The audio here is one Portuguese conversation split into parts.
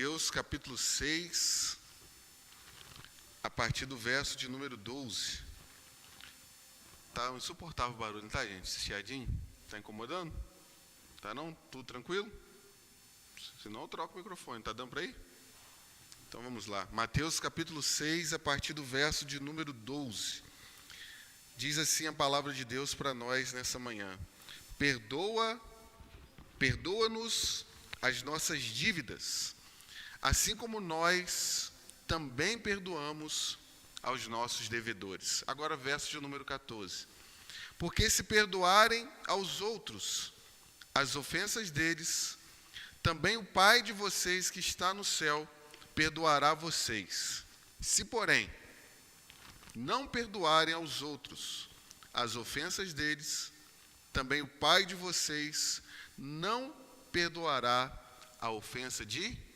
Mateus capítulo 6, a partir do verso de número 12. Tá um insuportável barulho, não tá, gente? Esse chiadinho? Tá incomodando? Tá não? Tudo tranquilo? Senão eu troco o microfone, tá dando para ir? Então vamos lá. Mateus capítulo 6, a partir do verso de número 12. Diz assim a palavra de Deus para nós nessa manhã. Perdoa-nos as nossas dívidas, assim como nós também perdoamos aos nossos devedores. Agora verso de número 14. Porque se perdoarem aos outros as ofensas deles, também o Pai de vocês que está no céu perdoará vocês. Se, porém, não perdoarem aos outros as ofensas deles, também o Pai de vocês não perdoará a ofensa de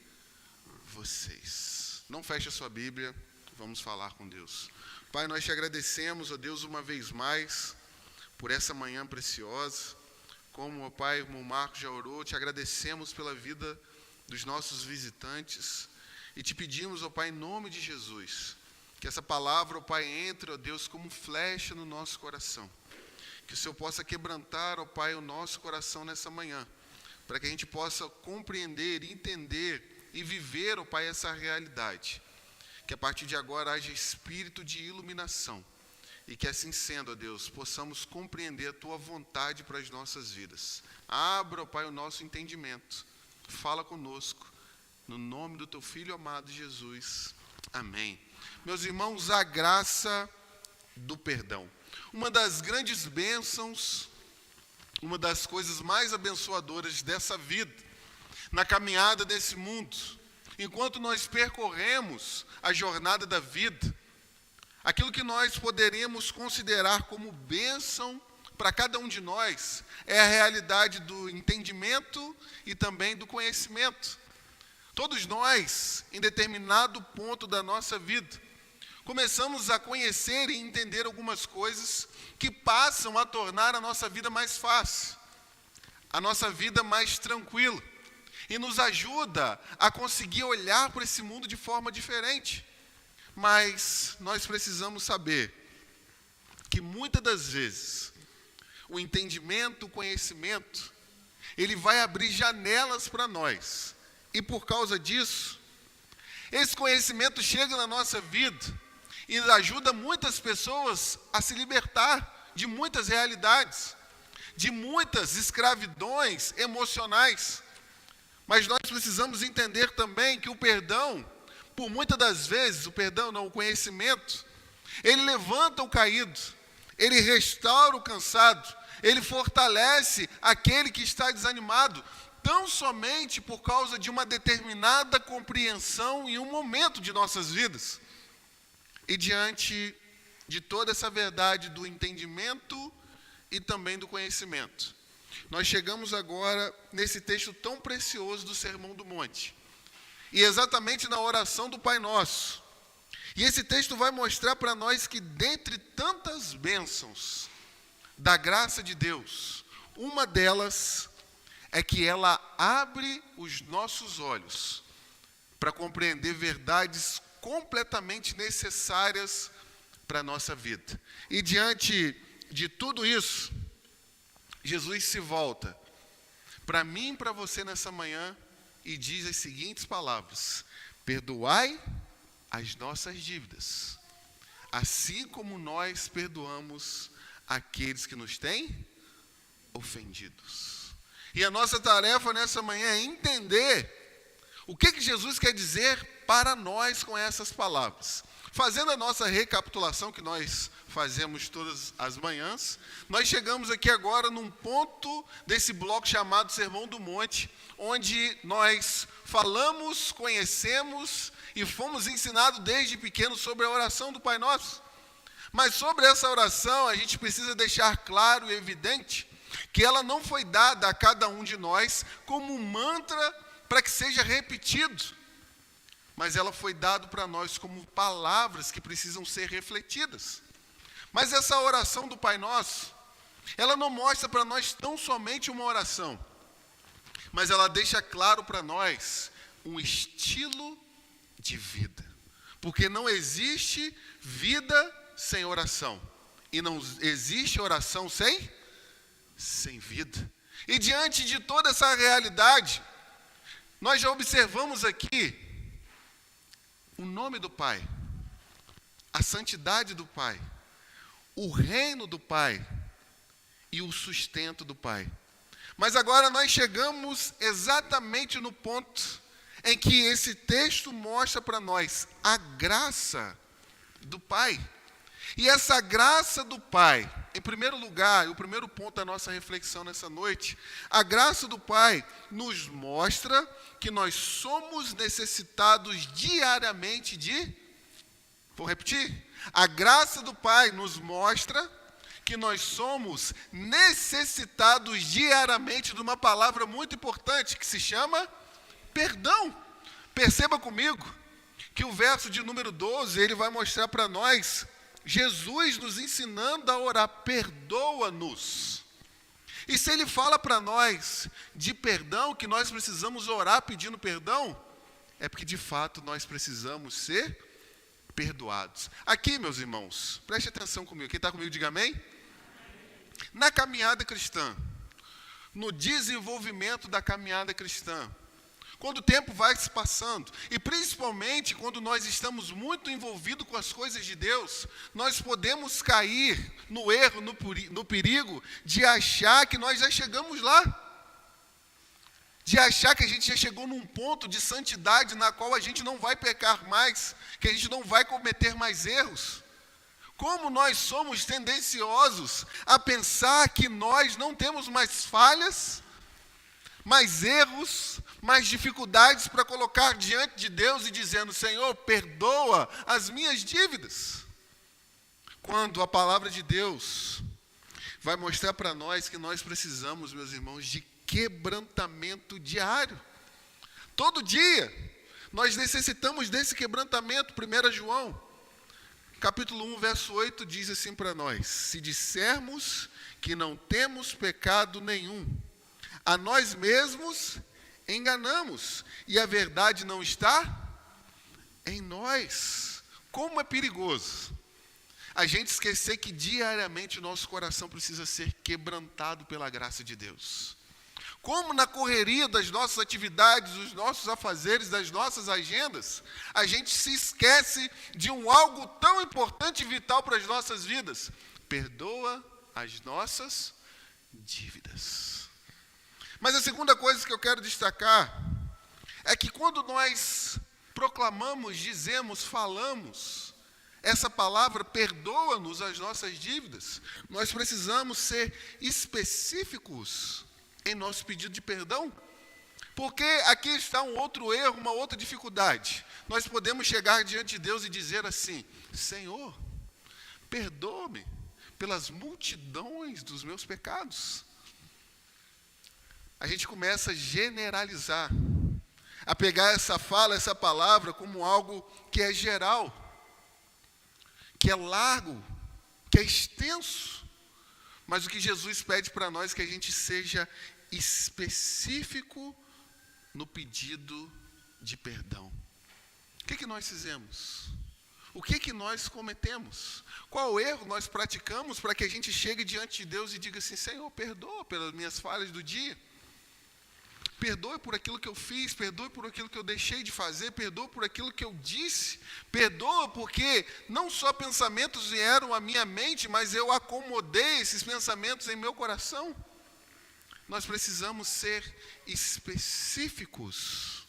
vocês. Não feche a sua Bíblia, vamos falar com Deus. Pai, nós te agradecemos, ó Deus, uma vez mais, por essa manhã preciosa. Como, ó Pai, o irmão Marcos já orou, te agradecemos pela vida dos nossos visitantes. E te pedimos, ó Pai, em nome de Jesus, que essa palavra, ó Pai, entre, ó Deus, como flecha no nosso coração. Que o Senhor possa quebrantar, ó Pai, o nosso coração nessa manhã, para que a gente possa compreender, entender e viver, ó Pai, essa realidade. Que a partir de agora haja espírito de iluminação. E que assim sendo, ó Deus, possamos compreender a Tua vontade para as nossas vidas. Abra, ó Pai, o nosso entendimento. Fala conosco. No nome do Teu Filho amado Jesus. Amém. Meus irmãos, a graça do perdão. Uma das grandes bênçãos, uma das coisas mais abençoadoras dessa vida, na caminhada desse mundo, enquanto nós percorremos a jornada da vida, aquilo que nós poderíamos considerar como bênção para cada um de nós é a realidade do entendimento e também do conhecimento. Todos nós, em determinado ponto da nossa vida, começamos a conhecer e entender algumas coisas que passam a tornar a nossa vida mais fácil, a nossa vida mais tranquila, e nos ajuda a conseguir olhar para esse mundo de forma diferente. Mas nós precisamos saber que muitas das vezes o entendimento, o conhecimento, ele vai abrir janelas para nós. E por causa disso, esse conhecimento chega na nossa vida e ajuda muitas pessoas a se libertar de muitas realidades, de muitas escravidões emocionais. Mas nós precisamos entender também que o perdão, por muitas das vezes, o conhecimento, ele levanta o caído, ele restaura o cansado, ele fortalece aquele que está desanimado, tão somente por causa de uma determinada compreensão em um momento de nossas vidas. E diante de toda essa verdade do entendimento e também do conhecimento, nós chegamos agora nesse texto tão precioso do Sermão do Monte. E exatamente na oração do Pai Nosso. E esse texto vai mostrar para nós que dentre tantas bênçãos da graça de Deus, uma delas é que ela abre os nossos olhos para compreender verdades completamente necessárias para a nossa vida. E diante de tudo isso, Jesus se volta para mim e para você nessa manhã e diz as seguintes palavras: perdoai as nossas dívidas, assim como nós perdoamos aqueles que nos têm ofendidos. E a nossa tarefa nessa manhã é entender o que Jesus quer dizer para nós com essas palavras. Fazendo a nossa recapitulação que nós fazemos todas as manhãs, nós chegamos aqui agora num ponto desse bloco chamado Sermão do Monte, onde nós falamos, conhecemos e fomos ensinados desde pequenos sobre a oração do Pai Nosso. Mas sobre essa oração a gente precisa deixar claro e evidente que ela não foi dada a cada um de nós como um mantra para que seja repetido, mas ela foi dada para nós como palavras que precisam ser refletidas. Mas essa oração do Pai Nosso, ela não mostra para nós tão somente uma oração, mas ela deixa claro para nós um estilo de vida. Porque não existe vida sem oração. E não existe oração sem vida. E diante de toda essa realidade, nós já observamos aqui o nome do Pai, a santidade do Pai, o reino do Pai e o sustento do Pai. Mas agora nós chegamos exatamente no ponto em que esse texto mostra para nós a graça do Pai. E essa graça do Pai, em primeiro lugar, o primeiro ponto da nossa reflexão nessa noite, a graça do Pai nos mostra que nós somos necessitados diariamente vou repetir, a graça do Pai nos mostra que nós somos necessitados diariamente de uma palavra muito importante que se chama perdão. Perceba comigo que o verso de número 12, ele vai mostrar para nós Jesus nos ensinando a orar, perdoa-nos. E se ele fala para nós de perdão, que nós precisamos orar pedindo perdão, é porque de fato nós precisamos ser perdoados. Aqui, meus irmãos, preste atenção comigo. Quem está comigo, diga amém. Na caminhada cristã, no desenvolvimento da caminhada cristã, quando o tempo vai se passando, e principalmente quando nós estamos muito envolvidos com as coisas de Deus, nós podemos cair no erro, no perigo de achar que nós já chegamos lá. De achar que a gente já chegou num ponto de santidade na qual a gente não vai pecar mais, que a gente não vai cometer mais erros. Como nós somos tendenciosos a pensar que nós não temos mais falhas, mais erros, mais dificuldades para colocar diante de Deus e dizendo, Senhor, perdoa as minhas dívidas. Quando a palavra de Deus vai mostrar para nós que nós precisamos, meus irmãos, de quebrantamento diário. Todo dia, nós necessitamos desse quebrantamento. 1 João, capítulo 1, verso 8, diz assim para nós, se dissermos que não temos pecado nenhum, a nós mesmos enganamos, e a verdade não está em nós. Como é perigoso a gente esquecer que diariamente o nosso coração precisa ser quebrantado pela graça de Deus. Como na correria das nossas atividades, dos nossos afazeres, das nossas agendas, a gente se esquece de algo tão importante e vital para as nossas vidas. Perdoa as nossas dívidas. Mas a segunda coisa que eu quero destacar é que quando nós proclamamos, dizemos, falamos essa palavra, perdoa-nos as nossas dívidas, nós precisamos ser específicos em nosso pedido de perdão. Porque aqui está um outro erro, uma outra dificuldade. Nós podemos chegar diante de Deus e dizer assim, Senhor, perdoa-me pelas multidões dos meus pecados. A gente começa a generalizar, a pegar essa fala, essa palavra como algo que é geral, que é largo, que é extenso. Mas o que Jesus pede para nós é que a gente seja específico no pedido de perdão. O que nós fizemos? O que nós cometemos? Qual erro nós praticamos para que a gente chegue diante de Deus e diga assim, Senhor, perdoa pelas minhas falhas do dia. Perdoe por aquilo que eu fiz, perdoe por aquilo que eu deixei de fazer, perdoe por aquilo que eu disse, perdoa porque não só pensamentos vieram à minha mente, mas eu acomodei esses pensamentos em meu coração. Nós precisamos ser específicos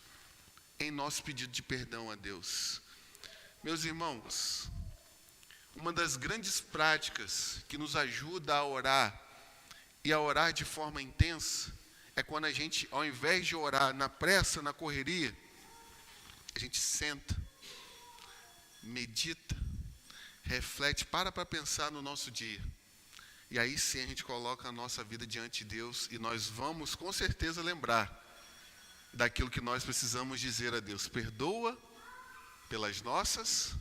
em nosso pedido de perdão a Deus. Meus irmãos, uma das grandes práticas que nos ajuda a orar, e a orar de forma intensa, é quando a gente, ao invés de orar na pressa, na correria, a gente senta, medita, reflete, para pensar no nosso dia. E aí sim a gente coloca a nossa vida diante de Deus e nós vamos com certeza lembrar daquilo que nós precisamos dizer a Deus. Perdoa pelas nossas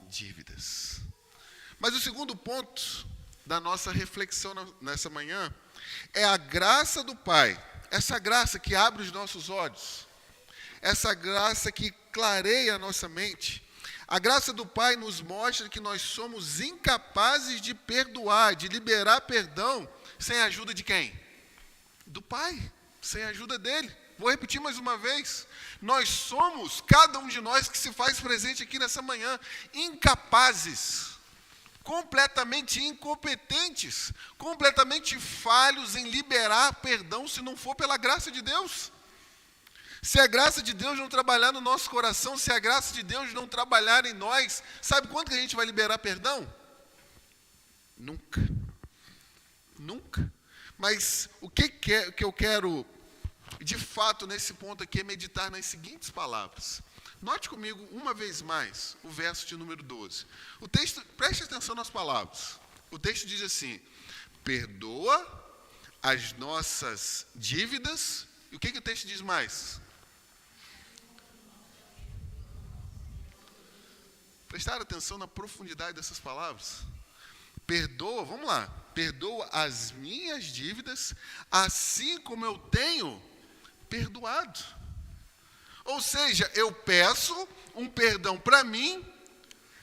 dívidas. Mas o segundo ponto da nossa reflexão nessa manhã é a graça do Pai. Essa graça que abre os nossos olhos. essa graça que clareia a nossa mente. A graça do Pai nos mostra que nós somos incapazes de perdoar, de liberar perdão, sem a ajuda de quem? Do Pai, sem a ajuda dele. Vou repetir mais uma vez. Nós somos, cada um de nós que se faz presente aqui nessa manhã, incapazes, completamente incompetentes, completamente falhos em liberar perdão se não for pela graça de Deus. Se a graça de Deus não trabalhar no nosso coração, se a graça de Deus não trabalhar em nós, sabe quando que a gente vai liberar perdão? Nunca. Nunca. Mas o que eu quero, de fato, nesse ponto aqui, é meditar nas seguintes palavras. Note comigo, uma vez mais, o verso de número 12. O texto, preste atenção nas palavras. O texto diz assim: perdoa as nossas dívidas. E o que o texto diz mais? Prestar atenção na profundidade dessas palavras. Perdoa, vamos lá. Perdoa as minhas dívidas, assim como eu tenho perdoado. Ou seja, eu peço um perdão para mim,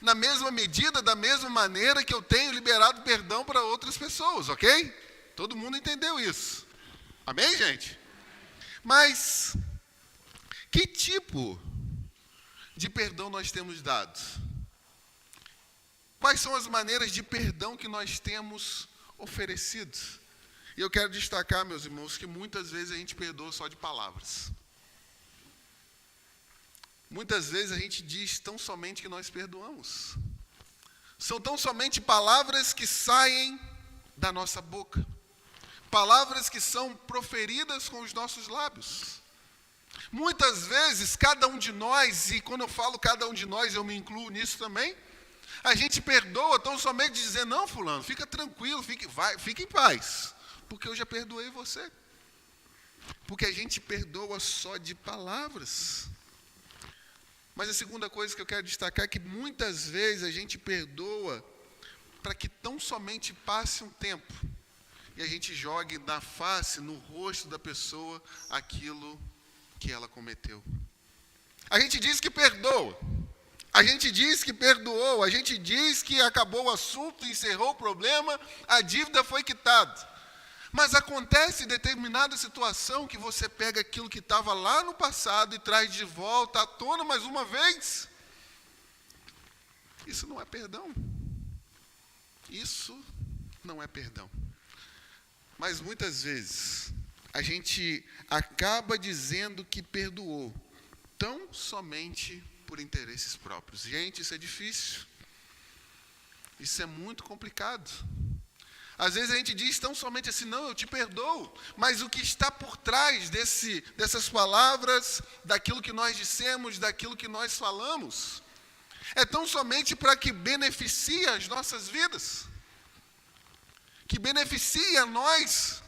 na mesma medida, da mesma maneira que eu tenho liberado perdão para outras pessoas, ok? Todo mundo entendeu isso. Amém, gente? Mas, que tipo de perdão nós temos dado? Quais são as maneiras de perdão que nós temos oferecido? E eu quero destacar, meus irmãos, que muitas vezes a gente perdoa só de palavras. Muitas vezes a gente diz tão somente que nós perdoamos. São tão somente palavras que saem da nossa boca. Palavras que são proferidas com os nossos lábios. Muitas vezes, cada um de nós, e quando eu falo cada um de nós, eu me incluo nisso também, a gente perdoa tão somente dizer: não, fulano, fica tranquilo, fique em paz, porque eu já perdoei você. Porque a gente perdoa só de palavras. Mas a segunda coisa que eu quero destacar é que muitas vezes a gente perdoa para que tão somente passe um tempo e a gente jogue na face, no rosto da pessoa, aquilo que ela cometeu. A gente diz que perdoa, a gente diz que perdoou, a gente diz que acabou o assunto, encerrou o problema, a dívida foi quitada. Mas acontece determinada situação que você pega aquilo que estava lá no passado e traz de volta à tona mais uma vez. Isso não é perdão. Isso não é perdão. Mas muitas vezes a gente acaba dizendo que perdoou, tão somente por interesses próprios. Gente, isso é difícil. Isso é muito complicado. Às vezes a gente diz tão somente assim: não, eu te perdoo, mas o que está por trás dessas palavras, daquilo que nós dissemos, daquilo que nós falamos, é tão somente para que beneficie as nossas vidas, que beneficie a nós,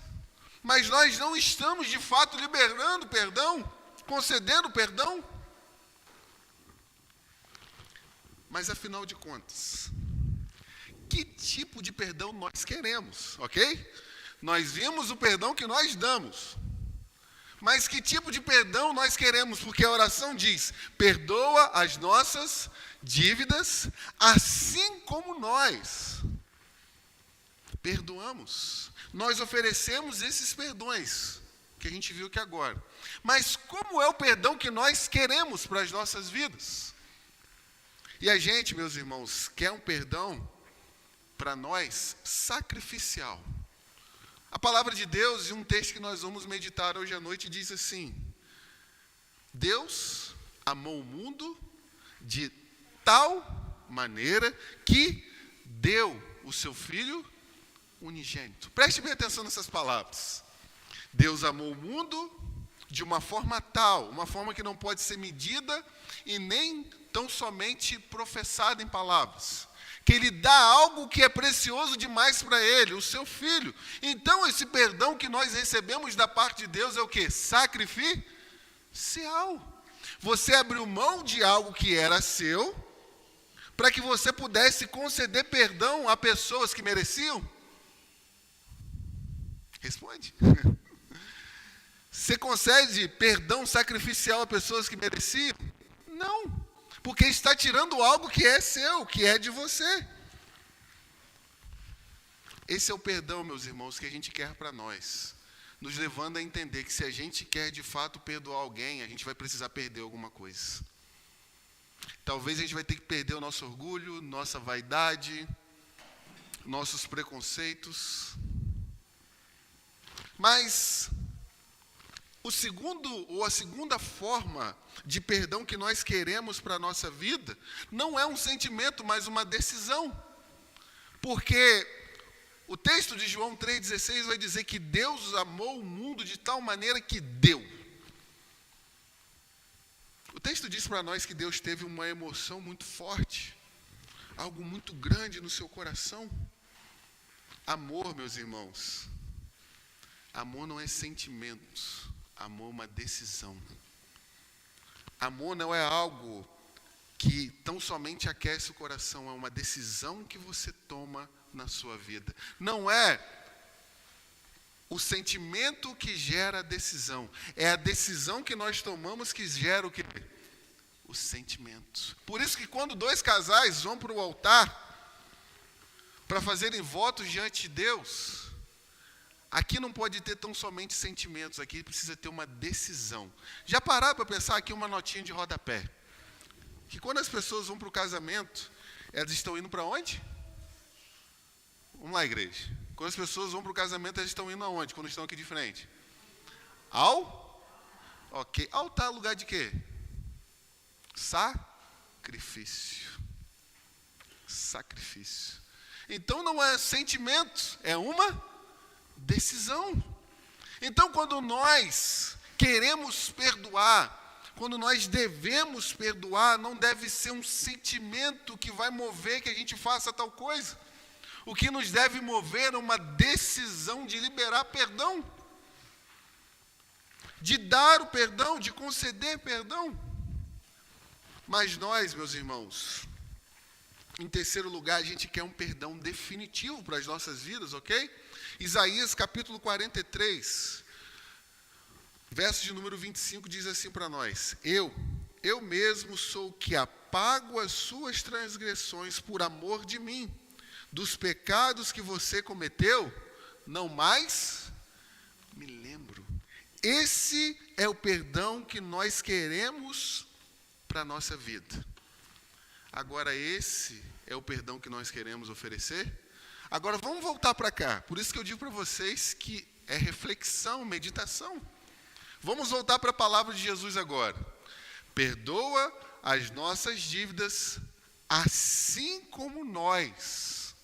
mas nós não estamos de fato liberando perdão, concedendo perdão. Mas afinal de contas, que tipo de perdão nós queremos, ok? Nós vimos o perdão que nós damos. Mas que tipo de perdão nós queremos? Porque a oração diz: perdoa as nossas dívidas, assim como nós perdoamos. Nós oferecemos esses perdões, que a gente viu aqui agora. Mas como é o perdão que nós queremos para as nossas vidas? E a gente, meus irmãos, quer um perdão para nós sacrificial. A palavra de Deus, e um texto que nós vamos meditar hoje à noite, diz assim: Deus amou o mundo de tal maneira que deu o seu Filho unigênito. Preste bem atenção nessas palavras. Deus amou o mundo de uma forma tal, uma forma que não pode ser medida e nem tão somente professada em palavras, que Ele dá algo que é precioso demais para Ele, o seu Filho. Então, esse perdão que nós recebemos da parte de Deus é o quê? Sacrificial. Você abriu mão de algo que era seu, para que você pudesse conceder perdão a pessoas que mereciam? Responde. Você concede perdão sacrificial a pessoas que mereciam? Não, porque está tirando algo que é seu, que é de você. Esse é o perdão, meus irmãos, que a gente quer para nós, nos levando a entender que se a gente quer de fato perdoar alguém, a gente vai precisar perder alguma coisa. Talvez a gente vai ter que perder o nosso orgulho, nossa vaidade, nossos preconceitos. Mas a segunda forma de perdão que nós queremos para a nossa vida não é um sentimento, mas uma decisão. Porque o texto de João 3,16 vai dizer que Deus amou o mundo de tal maneira que deu. O texto diz para nós que Deus teve uma emoção muito forte, algo muito grande no seu coração. Amor, meus irmãos, amor não é sentimento, amor é uma decisão. Amor não é algo que tão somente aquece o coração, é uma decisão que você toma na sua vida. Não é o sentimento que gera a decisão, é a decisão que nós tomamos que gera o quê? O sentimento. Por isso que quando dois casais vão para o altar para fazerem votos diante de Deus, aqui não pode ter tão somente sentimentos, aqui precisa ter uma decisão. Já pararam para pensar aqui uma notinha de rodapé? Que quando as pessoas vão para o casamento, elas estão indo para onde? Vamos lá, igreja. Quando as pessoas vão para o casamento, elas estão indo aonde? Quando estão aqui de frente? Ok. Altar é lugar de quê? Sacrifício. Sacrifício. Então não é sentimento, é uma decisão. Então quando nós queremos perdoar, quando nós devemos perdoar, não deve ser um sentimento que vai mover que a gente faça tal coisa. O que nos deve mover é uma decisão de liberar perdão, de dar o perdão, de conceder perdão. Mas nós, meus irmãos, em terceiro lugar, a gente quer um perdão definitivo para as nossas vidas, ok? Isaías capítulo 43, verso de número 25 diz assim para nós: Eu mesmo sou o que apago as suas transgressões por amor de mim. Dos pecados que você cometeu, não mais me lembro. Esse é o perdão que nós queremos para a nossa vida. Agora, esse é o perdão que nós queremos oferecer? Agora, vamos voltar para cá. Por isso que eu digo para vocês que é reflexão, meditação. Vamos voltar para a palavra de Jesus agora. Perdoa as nossas dívidas, assim como nós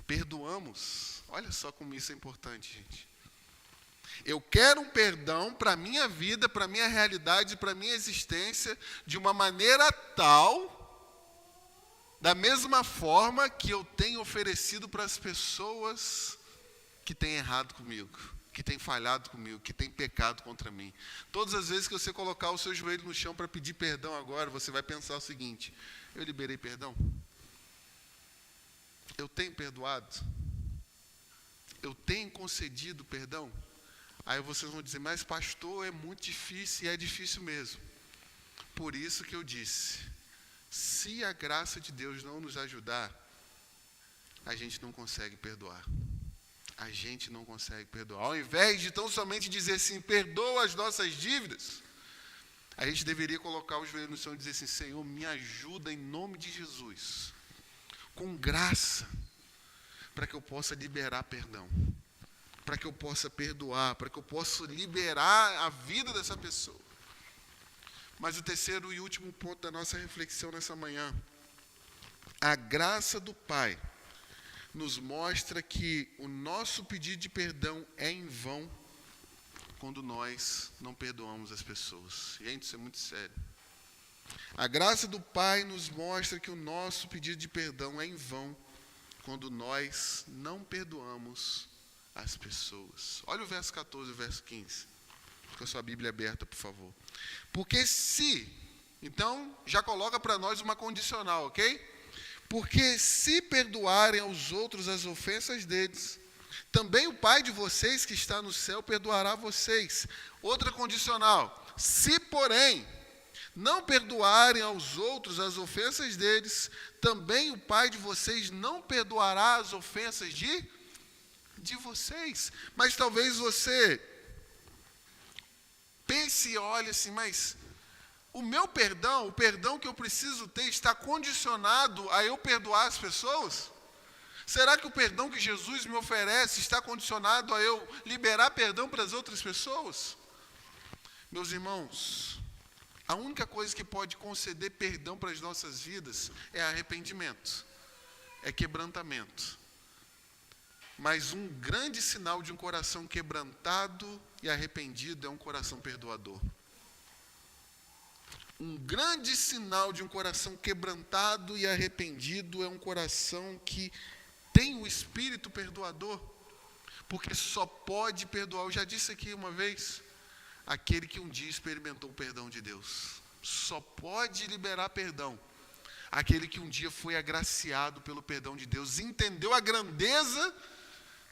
perdoamos. Olha só como isso é importante, gente. Eu quero um perdão para a minha vida, para a minha realidade, para a minha existência, de uma maneira tal, da mesma forma que eu tenho oferecido para as pessoas que têm errado comigo, que têm falhado comigo, que têm pecado contra mim. Todas as vezes que você colocar o seu joelho no chão para pedir perdão agora, você vai pensar o seguinte: eu liberei perdão? Eu tenho perdoado? Eu tenho concedido perdão? Aí vocês vão dizer: mas pastor, é muito difícil, e é difícil mesmo. Por isso que eu disse, se a graça de Deus não nos ajudar, a gente não consegue perdoar. A gente não consegue perdoar. Ao invés de tão somente dizer assim, perdoa as nossas dívidas, a gente deveria colocar o joelho no chão e dizer assim: Senhor, me ajuda em nome de Jesus, com graça, para que eu possa liberar perdão, para que eu possa perdoar, para que eu possa liberar a vida dessa pessoa. Mas o terceiro e último ponto da nossa reflexão nessa manhã: a graça do Pai nos mostra que o nosso pedido de perdão é em vão quando nós não perdoamos as pessoas. Gente, isso é muito sério. A graça do Pai nos mostra que o nosso pedido de perdão é em vão quando nós não perdoamos as pessoas. Olha o verso 14 e o verso 15. Com a sua Bíblia aberta, por favor. Porque se, então, já coloca para nós uma condicional, ok? Porque se perdoarem aos outros as ofensas deles, também o Pai de vocês que está no céu perdoará vocês. Outra condicional: se, porém, não perdoarem aos outros as ofensas deles, também o Pai de vocês não perdoará as ofensas de vocês. Mas talvez você pense e olhe assim, mas o meu perdão, o perdão que eu preciso ter, está condicionado a eu perdoar as pessoas? Será que o perdão que Jesus me oferece está condicionado a eu liberar perdão para as outras pessoas? Meus irmãos, a única coisa que pode conceder perdão para as nossas vidas é arrependimento, é quebrantamento. Mas um grande sinal de um coração quebrantado e arrependido é um coração perdoador. Um grande sinal de um coração quebrantado e arrependido é um coração que tem o espírito perdoador, porque só pode perdoar, eu já disse aqui uma vez, aquele que um dia experimentou o perdão de Deus. Só pode liberar perdão aquele que um dia foi agraciado pelo perdão de Deus, entendeu a grandeza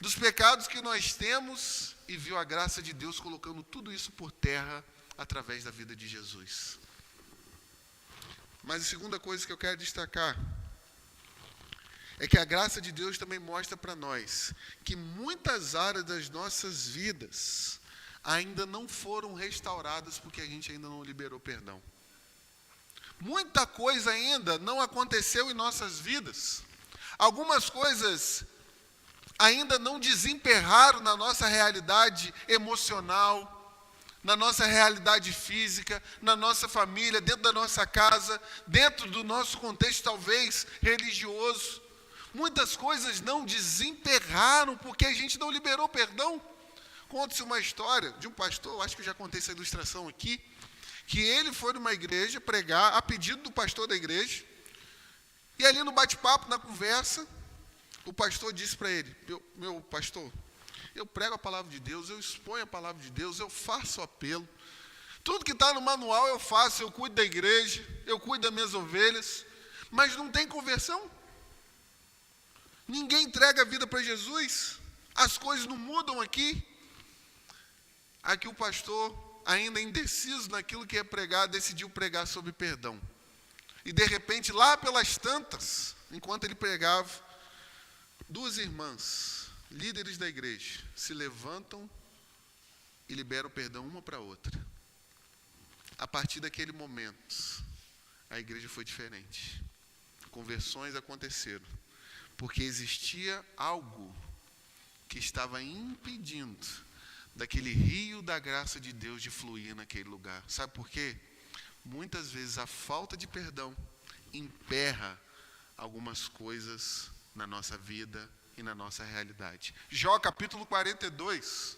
dos pecados que nós temos e viu a graça de Deus colocando tudo isso por terra através da vida de Jesus. Mas a segunda coisa que eu quero destacar é que a graça de Deus também mostra para nós que muitas áreas das nossas vidas ainda não foram restauradas porque a gente ainda não liberou perdão. Muita coisa ainda não aconteceu em nossas vidas. Algumas coisas ainda não desemperraram na nossa realidade emocional, na nossa realidade física, na nossa família, dentro da nossa casa, dentro do nosso contexto talvez religioso. Muitas coisas não desemperraram porque a gente não liberou perdão. Conta-se uma história de um pastor, acho que eu já contei essa ilustração aqui, que ele foi numa igreja pregar a pedido do pastor da igreja, e ali no bate-papo, na conversa, o pastor disse para ele: meu pastor, eu prego a palavra de Deus, eu exponho a palavra de Deus, eu faço apelo, tudo que está no manual eu faço, eu cuido da igreja, eu cuido das minhas ovelhas, mas não tem conversão. Ninguém entrega a vida para Jesus, as coisas não mudam aqui. Aqui o pastor, ainda indeciso naquilo que ia pregar, decidiu pregar sobre perdão. E de repente, lá pelas tantas, enquanto ele pregava, duas irmãs, líderes da igreja, se levantam e liberam perdão uma para a outra. A partir daquele momento, a igreja foi diferente. Conversões aconteceram, porque existia algo que estava impedindo daquele rio da graça de Deus de fluir naquele lugar. Sabe por quê? Muitas vezes a falta de perdão emperra algumas coisas na nossa vida e na nossa realidade. Jó capítulo 42,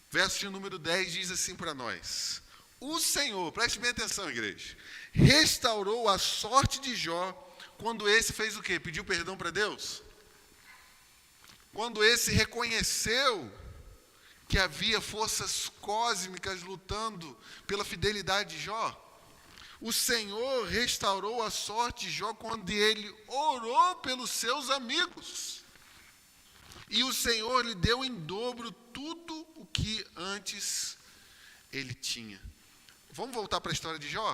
verso de número 10 diz assim para nós: o Senhor, preste bem atenção, igreja, restaurou a sorte de Jó quando esse fez o quê? Pediu perdão para Deus? Quando esse reconheceu que havia forças cósmicas lutando pela fidelidade de Jó. O Senhor restaurou a sorte de Jó quando ele orou pelos seus amigos. E o Senhor lhe deu em dobro tudo o que antes ele tinha. Vamos voltar para a história de Jó?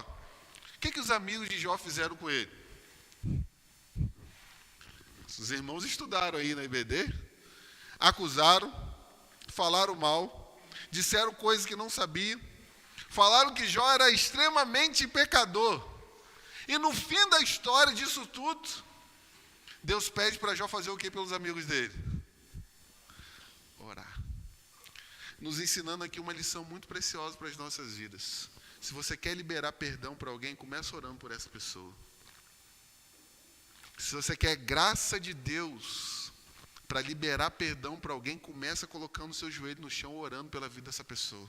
O que os amigos de Jó fizeram com ele? Os irmãos estudaram aí na IBD, acusaram, falaram mal, disseram coisas que não sabiam, falaram que Jó era extremamente pecador. E no fim da história disso tudo, Deus pede para Jó fazer o que pelos amigos dele? Orar. Nos ensinando aqui uma lição muito preciosa para as nossas vidas. Se você quer liberar perdão para alguém, comece orando por essa pessoa. Se você quer graça de Deus para liberar perdão para alguém, começa colocando o seu joelho no chão, orando pela vida dessa pessoa.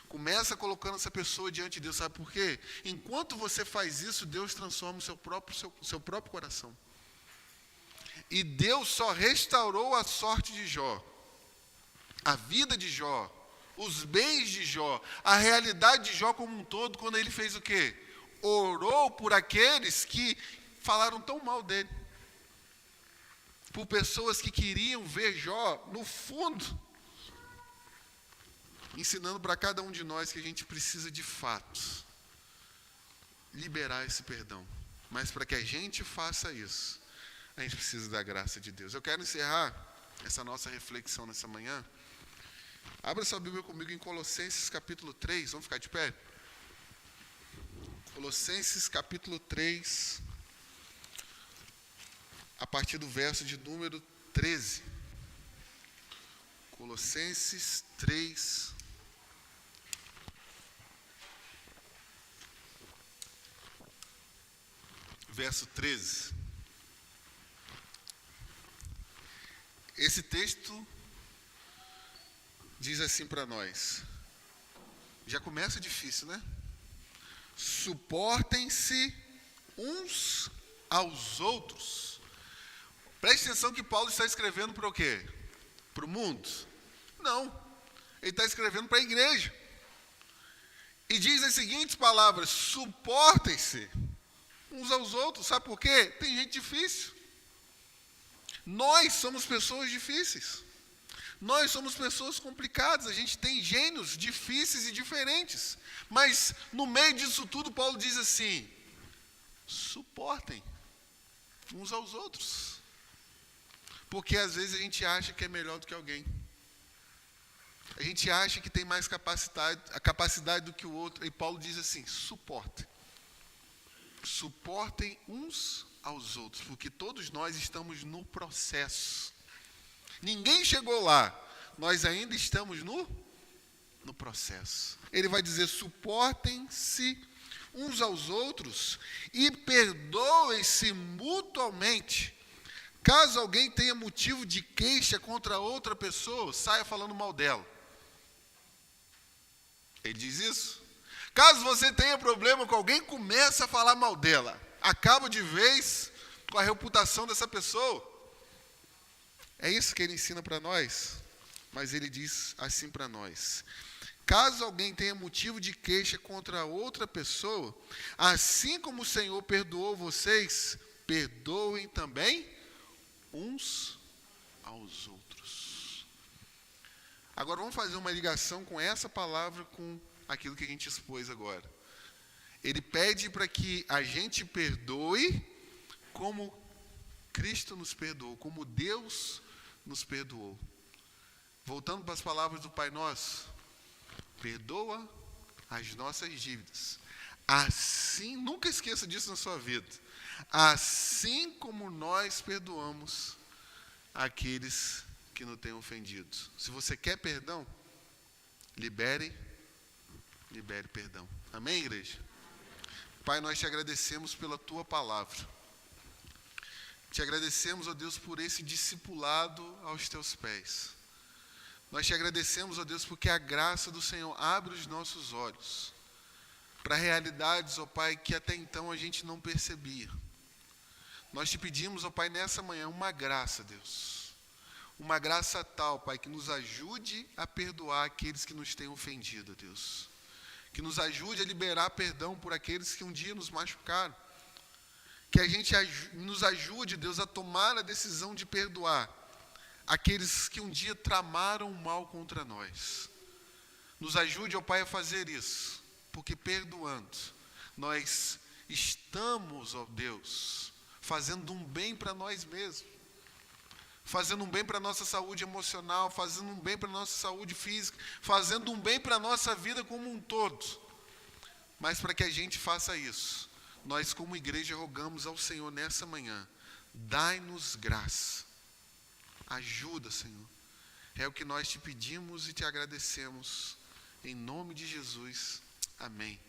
Começa colocando essa pessoa diante de Deus. Sabe por quê? Enquanto você faz isso, Deus transforma o seu próprio coração. E Deus só restaurou a sorte de Jó, a vida de Jó, os bens de Jó, a realidade de Jó como um todo, quando ele fez o quê? Orou por aqueles que falaram tão mal dele. por pessoas que queriam ver Jó no fundo, ensinando para cada um de nós que a gente precisa de fato liberar esse perdão. Mas para que a gente faça isso, a gente precisa da graça de Deus. Eu quero encerrar essa nossa reflexão nessa manhã. Abra sua Bíblia comigo em Colossenses capítulo 3. Vamos ficar de pé? Colossenses capítulo 3, a partir do verso de número 13. Colossenses 3, verso 13. Esse texto diz assim para nós. Já começa difícil, né? Suportem-se uns aos outros. Preste atenção que Paulo está escrevendo para o quê? Para o mundo? Não. Ele está escrevendo para a igreja. E diz as seguintes palavras: suportem-se uns aos outros. Sabe por quê? Tem gente difícil. Nós somos pessoas difíceis. Nós somos pessoas complicadas, a gente tem gênios difíceis e diferentes. Mas no meio disso tudo, Paulo diz assim: suportem uns aos outros. Porque às vezes a gente acha que é melhor do que alguém. A gente acha que tem mais capacidade do que o outro. E Paulo diz assim: suportem. Suportem uns aos outros, porque todos nós estamos no processo. Ninguém chegou lá, nós ainda estamos no processo. Ele vai dizer: suportem-se uns aos outros e perdoem-se mutuamente. Caso alguém tenha motivo de queixa contra outra pessoa, saia falando mal dela. Ele diz isso. Caso você tenha problema com alguém, comece a falar mal dela. Acaba de vez com a reputação dessa pessoa. É isso que ele ensina para nós, mas ele diz assim para nós: caso alguém tenha motivo de queixa contra outra pessoa, assim como o Senhor perdoou vocês, perdoem também uns aos outros. Agora vamos fazer uma ligação com essa palavra com aquilo que a gente expôs agora. Ele pede para que a gente perdoe como Cristo nos perdoou, como Deus nos perdoou. Voltando para as palavras do Pai Nosso: perdoa as nossas dívidas. Assim, nunca esqueça disso na sua vida. Assim como nós perdoamos aqueles que nos têm ofendido. Se você quer perdão, libere perdão. Amém, igreja? Pai, nós te agradecemos pela tua palavra. Te agradecemos, ó Deus, por esse discipulado aos teus pés. Nós te agradecemos, ó Deus, porque a graça do Senhor abre os nossos olhos para realidades, ó Pai, que até então a gente não percebia. Nós te pedimos, ó Pai, nessa manhã, uma graça, Deus. Uma graça tal, Pai, que nos ajude a perdoar aqueles que nos têm ofendido, Deus. Que nos ajude a liberar perdão por aqueles que um dia nos machucaram. Que a gente nos ajude, Deus, a tomar a decisão de perdoar aqueles que um dia tramaram mal contra nós. Nos ajude, ó Pai, a fazer isso, porque perdoando, nós estamos, ó Deus, fazendo um bem para nós mesmos, fazendo um bem para a nossa saúde emocional, fazendo um bem para a nossa saúde física, fazendo um bem para a nossa vida como um todo. Mas para que a gente faça isso, nós como igreja rogamos ao Senhor nessa manhã: dai-nos graça, ajuda, Senhor. É o que nós te pedimos e te agradecemos, em nome de Jesus, amém.